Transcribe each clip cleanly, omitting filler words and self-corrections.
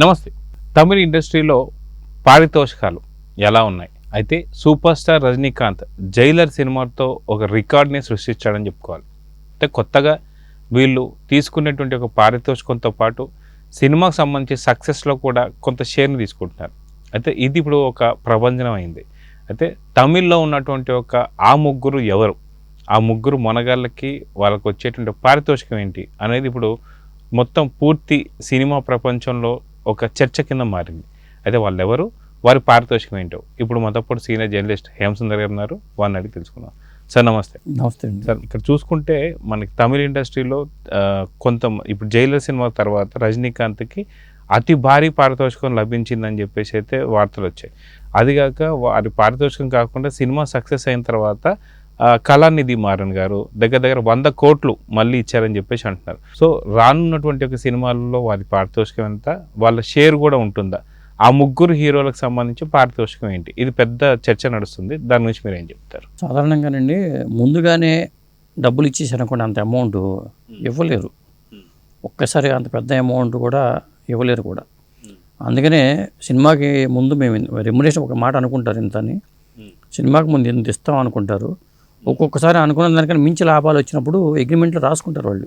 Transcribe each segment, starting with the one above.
నమస్తే. తమిళ ఇండస్ట్రీలో పారితోషికాలు ఎలా ఉన్నాయి? అయితే సూపర్ స్టార్ రజనీకాంత్ జైలర్ సినిమాతో ఒక రికార్డ్ని సృష్టించాడని చెప్పుకోవాలి. అంటే కొత్తగా వీళ్ళు తీసుకునేటువంటి ఒక పారితోషికంతో పాటు సినిమాకు సంబంధించి సక్సెస్లో కూడా కొంత షేర్ని తీసుకుంటున్నారు. అయితే ఇది ఇప్పుడు ఒక ప్రభంజనం అయింది. అయితే తమిళ్లో ఉన్నటువంటి ఆ ముగ్గురు ఎవరు, ఆ ముగ్గురు మొనగాళ్ళకి వాళ్ళకు వచ్చేటువంటి పారితోషికం ఏంటి అనేది ఇప్పుడు మొత్తం పూర్తి సినిమా ప్రపంచంలో ఒక చర్చ కింద మారింది. అయితే వాళ్ళు ఎవరు, వారి పారితోషికం ఏంటో ఇప్పుడు మొదటి సీనియర్ జర్నలిస్ట్ హేమసుందర్ గారు ఉన్నారు, వారిని అడిగి తెలుసుకుందాం. సార్ నమస్తే. నమస్తే అండి. సార్, ఇక్కడ చూసుకుంటే మనకి తమిళ ఇండస్ట్రీలో కొంత ఇప్పుడు జైలర్ సినిమా తర్వాత రజనీకాంత్కి అతి భారీ పారితోషికం లభించిందని చెప్పేసి అయితే వార్తలు వచ్చాయి. అదిగాక వారి పారితోషికం కాకుండా సినిమా సక్సెస్ అయిన తర్వాత కళానిధి మారన్ గారు దగ్గర 100 కోట్లు మళ్ళీ ఇచ్చారని చెప్పేసి అంటున్నారు. సో రానున్నటువంటి ఒక సినిమాల్లో వారి పారితోషికం ఎంత, వాళ్ళ షేర్ కూడా ఉంటుందా, ఆ ముగ్గురు హీరోలకు సంబంధించి పారితోషికం ఏంటి, ఇది పెద్ద చర్చ నడుస్తుంది. దాని గురించి మీరు ఏం చెప్తారు? సాధారణంగానండి ముందుగానే డబ్బులు ఇచ్చేసారనుకోండి అంత అమౌంట్ ఇవ్వలేరు, ఒక్కసారి అంత పెద్ద అమౌంట్ కూడా ఇవ్వలేరు కూడా. అందుకనే సినిమాకి ముందు మేము రెమ్యునరేషన్ ఒక మాట అనుకుంటారు ఇంత అని, సినిమాకి ముందు ఇంత ఇస్తాం అనుకుంటారు. ఒక్కొక్కసారి అనుకున్న దానికన్నా మించి లాభాలు వచ్చినప్పుడు అగ్రిమెంట్లో రాసుకుంటారు వాళ్ళు,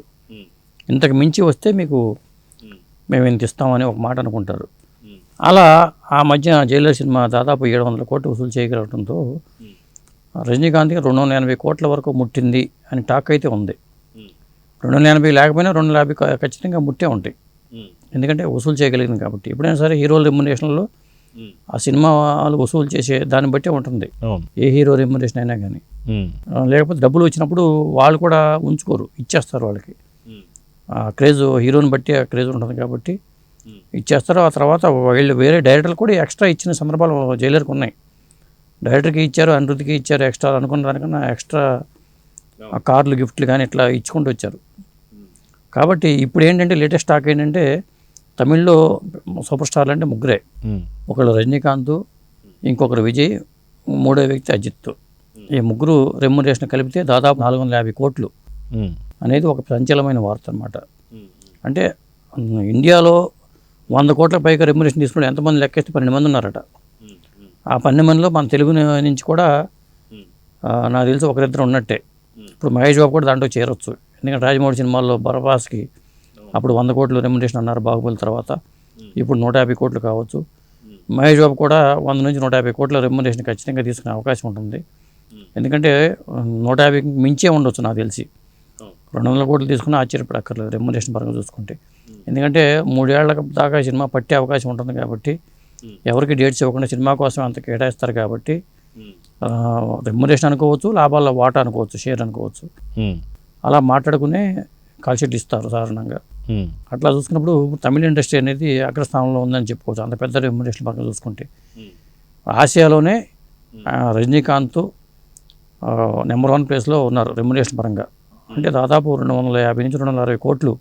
ఇంతకు మించి వస్తే మీకు మేము ఇంత ఇస్తామని ఒక మాట అనుకుంటారు. అలా ఆ మధ్య జైలర్ సినిమా దాదాపు 700 కోట్లు వసూలు చేయగలగడంతో రజనీకాంత్కి 280 కోట్ల వరకు ముట్టింది అని టాక్ అయితే ఉంది. 280 లేకపోయినా 250 ఖచ్చితంగా ముట్టే ఉంటాయి, ఎందుకంటే వసూలు చేయగలిగింది కాబట్టి. ఎప్పుడైనా సరే హీరోల రెమ్యునరేషన్లో ఆ సినిమా వాళ్ళు వసూలు చేసే దాన్ని బట్టే ఉంటుంది, ఏ హీరో రెమ్యునరేషన్ అయినా కానీ. లేకపోతే డబ్బులు వచ్చినప్పుడు వాళ్ళు కూడా ఉంచుకోరు, ఇచ్చేస్తారు వాళ్ళకి. ఆ క్రేజ్ హీరోని బట్టి ఆ క్రేజ్ ఉంటుంది కాబట్టి ఇచ్చేస్తారు. ఆ తర్వాత వీళ్ళు వేరే డైరెక్టర్లు కూడా ఎక్స్ట్రా ఇచ్చిన సందర్భాలు జైలర్కి ఉన్నాయి. డైరెక్టర్కి ఇచ్చారు, అనిరుద్ధికి ఇచ్చారు, ఎక్స్ట్రా అనుకున్న దానికన్నా ఎక్స్ట్రా కార్లు గిఫ్ట్లు కానీ ఇట్లా ఇచ్చుకుంటూ వచ్చారు. కాబట్టి ఇప్పుడు ఏంటంటే లేటెస్ట్ టాక్ ఏంటంటే తమిళ్లో సూపర్ స్టార్లు అంటే ముగ్గురే, ఒకళ్ళు రజనీకాంత్, ఇంకొకరు విజయ్, మూడో వ్యక్తి అజిత్. ఈ ముగ్గురు రెమ్యునరేషన్ కలిపితే దాదాపు 450 కోట్లు అనేది ఒక సంచలనమైన వార్త అన్నమాట. అంటే ఇండియాలో 100 కోట్ల పైగా రెమ్యునరేషన్ తీసుకుంటే ఎంతమంది లెక్కేస్తే 12 మంది ఉన్నారట. ఆ 12 మందిలో మన తెలుగు నుంచి కూడా నాకు తెలిసి ఒకరిద్దరు ఉన్నట్టే. ఇప్పుడు మహేష్ బాబు కూడా దాంట్లో చేరొచ్చు, ఎందుకంటే రాజమౌళి సినిమాల్లో బరబాస్కి అప్పుడు 100 కోట్లు రెమ్యునరేషన్ అన్నారు బాహుబలి తర్వాత, ఇప్పుడు 150 కోట్లు కావచ్చు. మహేష్ బాబు కూడా 100 నుంచి 150 కోట్ల రెమ్యునరేషన్ ఖచ్చితంగా తీసుకునే అవకాశం ఉంటుంది, ఎందుకంటే 150 మించే ఉండొచ్చు నాకు తెలిసి. 200 కోట్లు తీసుకున్నా ఆశ్చర్యపడక్కర్లేదు రెమ్యునరేషన్ పరంగా చూసుకుంటే, ఎందుకంటే 3 ఏళ్ల దాకా సినిమా పట్టే అవకాశం ఉంటుంది కాబట్టి ఎవరికి డేట్స్ ఇవ్వకుండా సినిమా కోసం అంత కేటాయిస్తారు కాబట్టి రెమ్యునరేషన్ అనుకోవచ్చు, లాభాల్లో వాటా అనుకోవచ్చు, షేర్ అనుకోవచ్చు. అలా మాట్లాడుకునే కాల్షీట్ ఇస్తారు సాధారణంగా. అట్లా చూసుకున్నప్పుడు తమిళ ఇండస్ట్రీ అనేది అగ్రస్థానంలో ఉందని చెప్పుకోవచ్చు, అంత పెద్ద రెమ్యునరేషన్ పరంగా చూసుకుంటే. ఆసియాలోనే రజనీకాంత్ నెంబర్ 1 ప్లేస్లో ఉన్నారు రెమ్యునరేషన్ పరంగా. అంటే దాదాపు 250 నుంచి 260 కోట్లు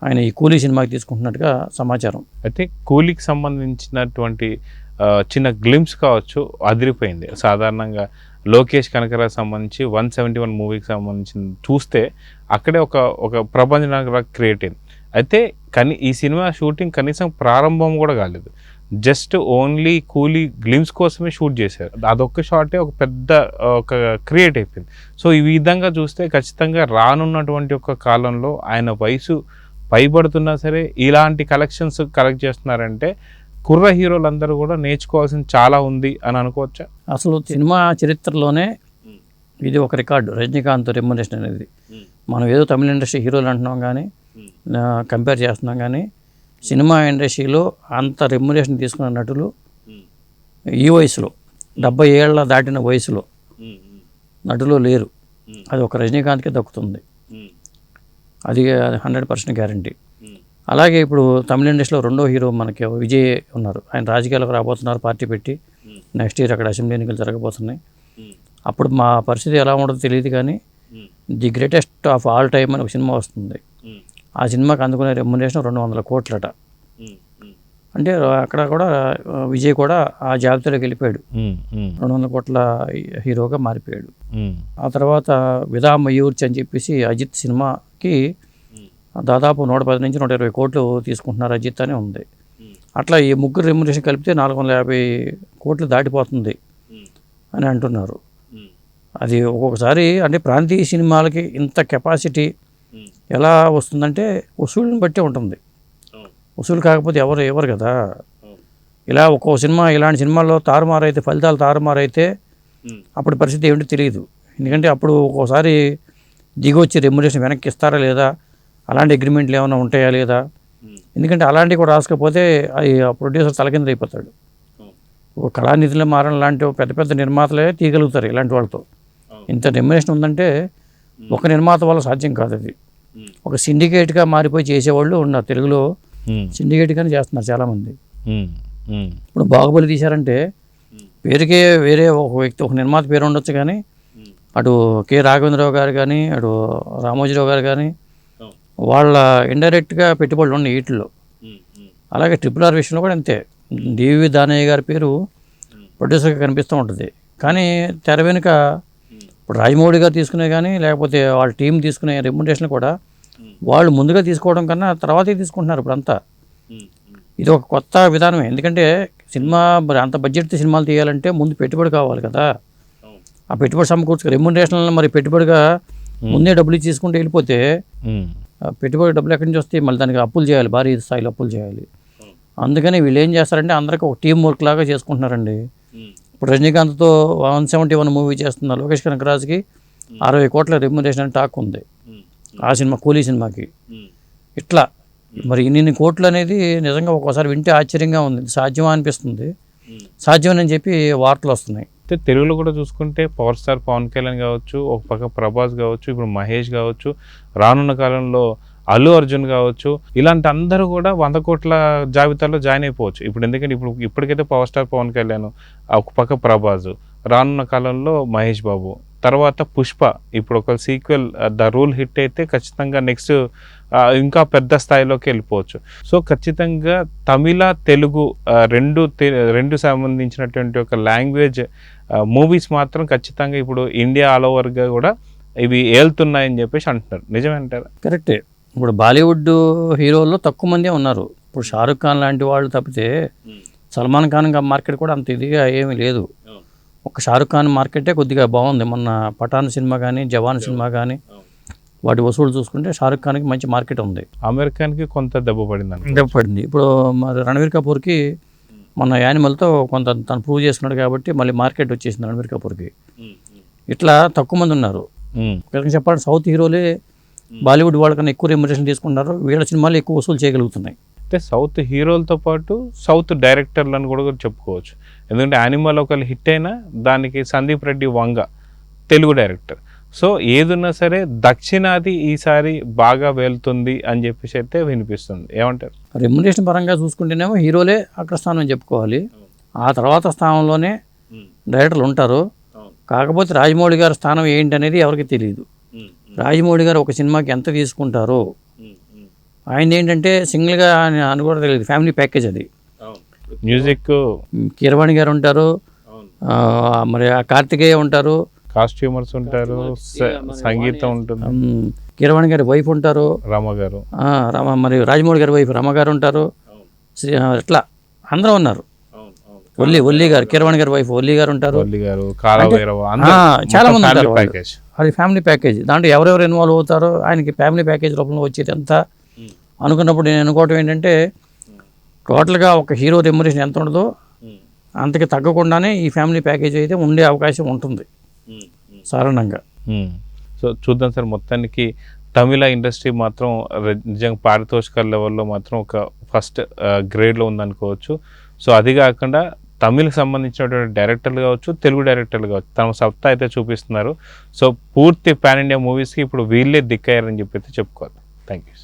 ఆయన ఈ కూలీ సినిమాకి తీసుకుంటున్నట్టుగా సమాచారం. అయితే కూలీకి సంబంధించినటువంటి చిన్న గ్లిమ్స్ కావచ్చు, అదిరిపోయింది. సాధారణంగా లోకేష్ కనకరాకు సంబంధించి 171 మూవీకి సంబంధించి చూస్తే అక్కడే ఒక ప్రపంచం క్రియేట్ అయింది. అయితే కానీ ఈ సినిమా షూటింగ్ కనీసం ప్రారంభం కూడా కాలేదు, జస్ట్ ఓన్లీ కూలీ గ్లిమ్స్ కోసమే షూట్ చేశారు. అదొక్క షాటే ఒక పెద్ద ఒక క్రియేట్ అయిపోయింది. సో ఈ విధంగా చూస్తే ఖచ్చితంగా రానున్నటువంటి ఒక కాలంలో ఆయన వయసు పైబడుతున్నా సరే ఇలాంటి కలెక్షన్స్ కలెక్ట్ చేస్తున్నారంటే కుర్ర హీరోలందరూ కూడా నేర్చుకోవాల్సింది చాలా ఉంది అని అనుకోవచ్చా? అసలు సినిమా చరిత్రలోనే ఇది ఒక రికార్డు, రజనీకాంత్ రెమ్యునరేషన్ అనేది. మనం ఏదో తమిళ ఇండస్ట్రీ హీరోలు అంటున్నాం కానీ కంపేర్ చేస్తున్నాం కానీ సినిమా ఇండస్ట్రీలో అంత రెమ్యునరేషన్ తీసుకున్న నటులు ఈ వయసులో 70 ఏళ్ళ దాటిన వయసులో నటులు లేరు. అది ఒక రజనీకాంత్కే దక్కుతుంది, అది 100% గ్యారంటీ. అలాగే ఇప్పుడు తమిళ ఇండస్ట్రీలో రెండో హీరో మనకి విజయ్ ఉన్నారు. ఆయన రాజకీయాలకు రాబోతున్నారు, పార్టీ పెట్టి. నెక్స్ట్ ఇయర్ అక్కడ అసెంబ్లీ ఎన్నికలు జరగబోతున్నాయి. అప్పుడు మా పరిస్థితి ఎలా ఉంటుందో తెలియదు కానీ the greatest of all time అని ఒక సినిమా వస్తుంది. ఆ సినిమాకి అందుకునే రెమ్యునరేషన్ 200 కోట్లట. అంటే అక్కడ కూడా విజయ్ కూడా ఆ జాబితాలోకి వెళ్ళిపోయాడు, 200 కోట్ల హీరోగా మారిపోయాడు. ఆ తర్వాత విదా మయూర్చి అని చెప్పేసి అజిత్ సినిమాకి దాదాపు 110 నుంచి 120 కోట్లు తీసుకుంటున్నారు అజిత్ అని ఉంది. అట్లా ఈ ముగ్గురు రెమ్యునరేషన్ కలిపితే 450 కోట్లు దాటిపోతుంది అని అంటున్నారు. అది ఒక్కొక్కసారి అంటే ప్రాంతీయ సినిమాలకి ఇంత కెపాసిటీ ఎలా వస్తుందంటే వసూళ్ళని బట్టే ఉంటుంది. వసూలు కాకపోతే ఎవరు కదా. ఇలా ఒక్కో సినిమా ఇలాంటి సినిమాల్లో తారుమారైతే, ఫలితాలు తారుమారైతే అప్పుడు పరిస్థితి ఏమిటో తెలియదు. ఎందుకంటే అప్పుడు ఒక్కోసారి దిగొచ్చి రెమ్యునరేషన్ వెనక్కి ఇస్తారా లేదా, అలాంటి అగ్రిమెంట్లు ఏమైనా ఉంటాయా లేదా. ఎందుకంటే అలాంటివి కూడా రాసుకపోతే అది ప్రొడ్యూసర్ తలకింద అయిపోతాడు. కళానిధుల మారణ లాంటి పెద్ద పెద్ద నిర్మాతలే తీయగలుగుతారు ఇలాంటి వాళ్ళతో. ఇంత రెమ్యునరేషన్ ఉందంటే ఒక నిర్మాత వల్ల సాధ్యం కాదు. అది ఒక సిండికేట్గా మారిపోయి చేసేవాళ్ళు ఉన్నారు. తెలుగులో సిండికేట్గానే చేస్తున్నారు చాలామంది. ఇప్పుడు బాహుబలి తీశారంటే పేరుకే వేరే ఒక వ్యక్తి, ఒక నిర్మాత పేరు ఉండొచ్చు, కానీ అటు కె రాఘవేంద్రరావు గారు కానీ, అటు రామోజీరావు గారు కానీ వాళ్ళ ఇండైరెక్ట్గా పెట్టుబడులు ఉన్నాయి వీటిల్లో. అలాగే RRR విషయంలో కూడా అంతే. డివి దానయ్య గారి పేరు ప్రొడ్యూసర్గా కనిపిస్తూ ఉంటుంది, కానీ తెర వెనుక ఇప్పుడు రాజమౌళి గారు తీసుకునే కానీ, లేకపోతే వాళ్ళ టీం తీసుకునే రెమ్యునరేషన్ కూడా వాళ్ళు ముందుగా తీసుకోవడం కన్నా తర్వాతే తీసుకుంటున్నారు ఇప్పుడంతా. ఇది ఒక కొత్త విధానమే. ఎందుకంటే సినిమా మరి అంత బడ్జెట్ సినిమాలు తీయాలంటే ముందు పెట్టుబడి కావాలి కదా. ఆ పెట్టుబడి సమకూర్చుకో రెమ్యునరేషన్ మరి పెట్టుబడిగా ముందే డబ్బులు ఇచ్చి తీసుకుంటూ వెళ్ళిపోతే పెట్టుబడి డబ్బులు ఎక్కడి నుంచి వస్తాయి, మళ్ళీ దానికి అప్పులు చేయాలి, భారీ స్థాయిలో అప్పులు చేయాలి. అందుకని వీళ్ళు ఏం చేస్తారంటే అందరికీ ఒక టీం వర్క్ లాగా చేసుకుంటున్నారండి. ఇప్పుడు రజనీకాంత్తో 171 మూవీ చేస్తున్నారు. లోకేష్ కనకరాజుకి 60 కోట్ల రెమ్యునరేషన్ అని టాక్ ఉంది ఆ సినిమా, కూలీ సినిమాకి. ఇట్లా మరి ఇన్ని కోట్లు అనేది నిజంగా ఒక్కోసారి వింటే ఆశ్చర్యంగా ఉంది. సాధ్యమా అనిపిస్తుంది. సాధ్యమని చెప్పి వార్తలు వస్తున్నాయి. అయితే తెలుగులో కూడా చూసుకుంటే పవర్ స్టార్ పవన్ కళ్యాణ్ కావచ్చు, ఒక పక్క ప్రభాస్ కావచ్చు, ఇప్పుడు మహేష్ కావచ్చు, రానున్న కాలంలో అల్లు అర్జున్ కావచ్చు, ఇలాంటి అందరూ కూడా 100 కోట్ల జాబితాలో జాయిన్ అయిపోవచ్చు. ఇప్పుడు ఎందుకంటే ఇప్పటికైతే పవర్ స్టార్ పవన్ కళ్యాణ్, ఒక పక్క ప్రభాస్, రానున్న కాలంలో మహేష్ బాబు, తర్వాత పుష్ప. ఇప్పుడు ఒక సీక్వెల్ ద రూల్ హిట్ అయితే ఖచ్చితంగా నెక్స్ట్ ఇంకా పెద్ద స్థాయిలోకి వెళ్ళిపోవచ్చు. సో ఖచ్చితంగా తమిళ తెలుగు రెండు సంబంధించినటువంటి ఒక లాంగ్వేజ్ మూవీస్ మాత్రం ఖచ్చితంగా ఇప్పుడు ఇండియా ఆల్ ఓవర్గా కూడా ఇవి ఏళ్తున్నాయని చెప్పేసి అంటున్నారు. నిజమే అంటారా? కరెక్టే. ఇప్పుడు బాలీవుడ్ హీరోల్లో తక్కువ మందే ఉన్నారు. ఇప్పుడు షారుఖ్ ఖాన్ లాంటి వాళ్ళు తప్పితే సల్మాన్ ఖాన్ మార్కెట్ కూడా అంత ఇదిగా ఏమీ లేదు. ఒక షారుఖ్ ఖాన్ మార్కెటే కొద్దిగా బాగుంది. మొన్న పఠాన్ సినిమా కానీ, జవాన్ సినిమా కానీ వాటి వసూలు చూసుకుంటే షారుఖ్ ఖాన్కి మంచి మార్కెట్ ఉంది. అమెరికాన్కి కొంత దెబ్బ పడింది. ఇప్పుడు మరి రణవీర్ కపూర్కి మొన్న యానిమల్తో కొంత తను ప్రూవ్ చేసుకున్నాడు కాబట్టి మళ్ళీ మార్కెట్ వచ్చేసింది రణవీర్ కపూర్కి. ఇట్లా తక్కువ మంది ఉన్నారు. చెప్పాలంటే సౌత్ హీరోలే బాలీవుడ్ వాళ్ళకన్నా ఎక్కువ రెమ్యునరేషన్ తీసుకుంటారు. వీళ్ళ సినిమాలు ఎక్కువ వసూలు చేయగలుగుతున్నాయి. అయితే సౌత్ హీరోలతో పాటు సౌత్ డైరెక్టర్లను కూడా చెప్పుకోవచ్చు. ఎందుకంటే యానిమల్ ఒకళ్ళు హిట్ అయినా దానికి సందీప్ రెడ్డి వంగ తెలుగు డైరెక్టర్. సో ఏదున్నా సరే దక్షిణాది ఈసారి బాగా వెళ్తుంది అని చెప్పేసి అయితే వినిపిస్తుంది. ఏమంటారు? రెమ్యునరేషన్ పరంగా చూసుకుంటేనేమో హీరోలే అగ్రస్థానం చెప్పుకోవాలి. ఆ తర్వాత స్థానంలోనే డైరెక్టర్లు ఉంటారు. కాకపోతే రాజమౌళి గారి స్థానం ఏంటి అనేది ఎవరికి తెలియదు. రాజమౌళి గారు ఒక సినిమాకి ఎంత తీసుకుంటారో ఆయన ఏంటంటే సింగిల్గా అని కూడా తెలియదు. ఫ్యామిలీ ప్యాకేజ్ అది. మ్యూజిక్ కీరవాణి గారు ఉంటారు, మరి కార్తికేయ ఉంటారు, కాస్ట్యూమర్స్ ఉంటారు, సంగీతం ఉంటుంది, కీరవాణి గారి వైఫ్ ఉంటారు, మరి రాజమౌళి గారి వైఫ్ రమగారు ఉంటారు, ఇట్లా అందరూ ఉన్నారు. ఒల్లి గారు, కీరవాణి గారి వైఫ్ ఒల్లి గారు ఉంటారు, చాలా మంది ఉంటారు. అది ఫ్యామిలీ ప్యాకేజ్. దాంట్లో ఎవరెవరు ఇన్వాల్వ్ అవుతారో ఆయనకి ఫ్యామిలీ ప్యాకేజ్ రూపంలో వచ్చేది ఎంత అనుకున్నప్పుడు నేను అనుకోవటం ఏంటంటే టోటల్గా ఒక హీరో రెమ్యునరేషన్ ఎంత ఉండదో అంతకి తగ్గకుండానే ఈ ఫ్యామిలీ ప్యాకేజ్ అయితే ఉండే అవకాశం ఉంటుంది సాధారణంగా. సో చూద్దాం సార్. మొత్తానికి తమిళ ఇండస్ట్రీ మాత్రం నిజంగా పారితోషికాల లెవెల్లో మాత్రం ఒక ఫస్ట్ గ్రేడ్లో ఉందనుకోవచ్చు. సో అది కాకుండా తమిళకి సంబంధించినటువంటి డైరెక్టర్లు కావచ్చు, తెలుగు డైరెక్టర్లు కావచ్చు, తమ సత్తా అయితే చూపిస్తున్నారు. సో పూర్తి పాన్ ఇండియా మూవీస్కి ఇప్పుడు వీళ్ళే దిక్కయ్యారని చెప్పి అయితే చెప్పుకోవాలి. Thank you.